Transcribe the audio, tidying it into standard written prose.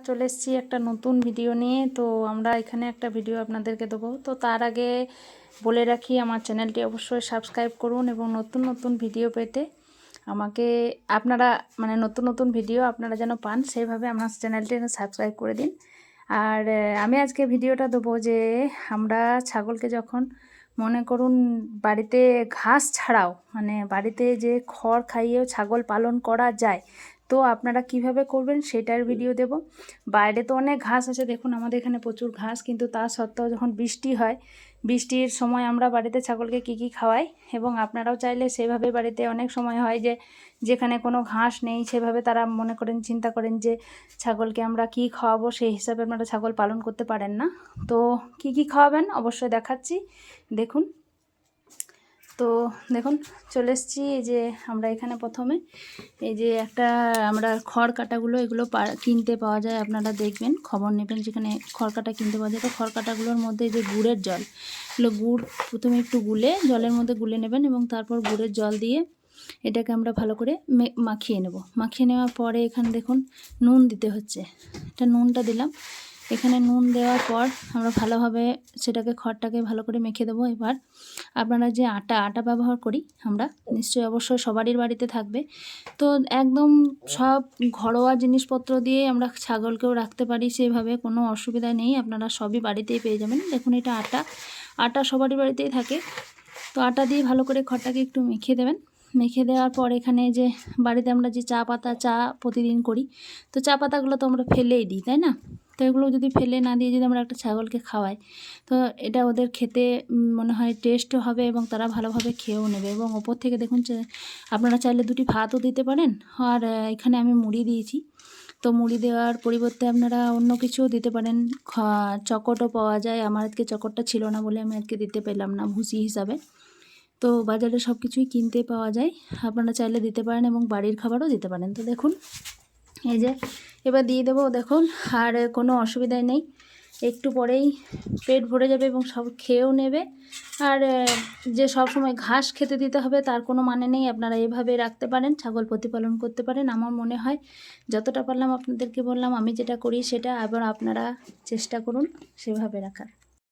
চলে এসেছি একটা নতুন ভিডিও নিয়ে। তো আমরা এখানে একটা ভিডিও আপনাদেরকে দেবো। তো তার আগে বলে রাখি, আমার চ্যানেলটি অবশ্যই সাবস্ক্রাইব করুন এবং নতুন নতুন ভিডিও পেতে আমাকে আপনারা নতুন নতুন ভিডিও আপনারা যেন পান সেইভাবে আমার চ্যানেলটি সাবস্ক্রাইব করে দিন। আর আমি আজকে ভিডিওটা দেবো যে আমরা ছাগলকে যখন মনে করুন বাড়িতে ঘাস ছাড়াও বাড়িতে যে খড় খাইয়েও ছাগল পালন করা যায়, তো আপনারা কিভাবে করবেন সেটার ভিডিও দেব। বাইরে তো অনেক ঘাস আছে, দেখুন আমাদের এখানে প্রচুর ঘাস, কিন্তু তা সত্ত্বেও যখন বৃষ্টি হয়, বৃষ্টির সময় আমরা বাড়িতে ছাগলকে কী খাওয়াই, এবং আপনারাও চাইলে সেভাবে বাড়িতে অনেক সময় হয় যে যেখানে কোনো ঘাস নেই সেভাবে তারা মনে করেন চিন্তা করেন যে ছাগলকে আমরা কি খাওয়াবো, সেই হিসাবে আপনারা ছাগল পালন করতে পারেন না। তো কি খাওয়াবেন অবশ্যই দেখাচ্ছি, দেখুন। তো দেখুন চলে এসেছি। এই যে আমরা এখানে প্রথমে এই যে একটা আমরা খড় কাটাগুলো এগুলো কিনতে পাওয়া যায়, আপনারা দেখবেন, খবর নেবেন যেখানে খড় কাটা কিনতে পাওয়া যায়। তো খড় কাটাগুলোর মধ্যে এই যে গুড়ের জল, এগুলো গুড় প্রথমে একটু গুলে জলের মধ্যে গুলে নেবেন এবং তারপর গুড়ের জল দিয়ে এটাকে আমরা ভালো করে মাখিয়ে নেব। মাখিয়ে নেওয়ার পরে এখানে দেখুন নুন দিতে হচ্ছে, এটা নুনটা দিলাম। এখানে নুন দেওয়ার পর আমরা ভালোভাবে সেটাকে খড়টাকে ভালো করে মেখে দেবো। এবার আপনারা যে আটা ব্যবহার করি আমরা, নিশ্চয়ই অবশ্যই সবারই বাড়িতে থাকবে। তো একদম সব ঘরোয়া জিনিসপত্র দিয়ে আমরা ছাগলকেও রাখতে পারি, সেভাবে কোনো অসুবিধা নেই, আপনারা সবই বাড়িতেই পেয়ে যাবেন। দেখুন এটা আটা সবারই বাড়িতেই থাকে। তো আটা দিয়ে ভালো করে খড়টাকে একটু মেখে দেবেন। মেখে দেওয়ার পর এখানে যে বাড়িতে আমরা যে চা প্রতিদিন করি, তো চা পাতাগুলো তো আমরা ফেলেই দিই, তাই না? তো এগুলো যদি ফেলে না দিয়ে যদি আমরা একটা ছাগলকে খাওয়াই, তো এটা ওদের খেতে মনে হয় টেস্টও হবে এবং তারা ভালোভাবে খেয়েও নেবে। এবং ওপর থেকে দেখুন আপনারা চাইলে দুটি ভাতও দিতে পারেন। আর এখানে আমি মুড়ি দিয়েছি, তো মুড়ি দেওয়ার পরিবর্তে আপনারা অন্য কিছুও দিতে পারেন। চকটও পাওয়া যায়, আমার আজকে চকটটা ছিল না বলে আমি আজকে দিতে পেলাম না ভুসি হিসাবে। তো বাজারে সব কিছুই কিনতে পাওয়া যায়, আপনারা চাইলে দিতে পারেন এবং বাড়ির খাবারও দিতে পারেন। তো দেখুন এই যে এবার দিয়ে দেবো, দেখুন আর কোনো অসুবিধাই নেই, একটু পরেই পেট ভরে যাবে এবং সব খেয়েও নেবে। আর যে সব সময় ঘাস খেতে দিতে হবে তার কোনো মানে নেই, আপনারা এভাবে রাখতে পারেন, ছাগল প্রতিপালন করতে পারেন। আমার মনে হয় যতটা পারলাম আপনাদেরকে বললাম, আমি যেটা করি সেটা, আবার আপনারা চেষ্টা করুন সেভাবে রাখার।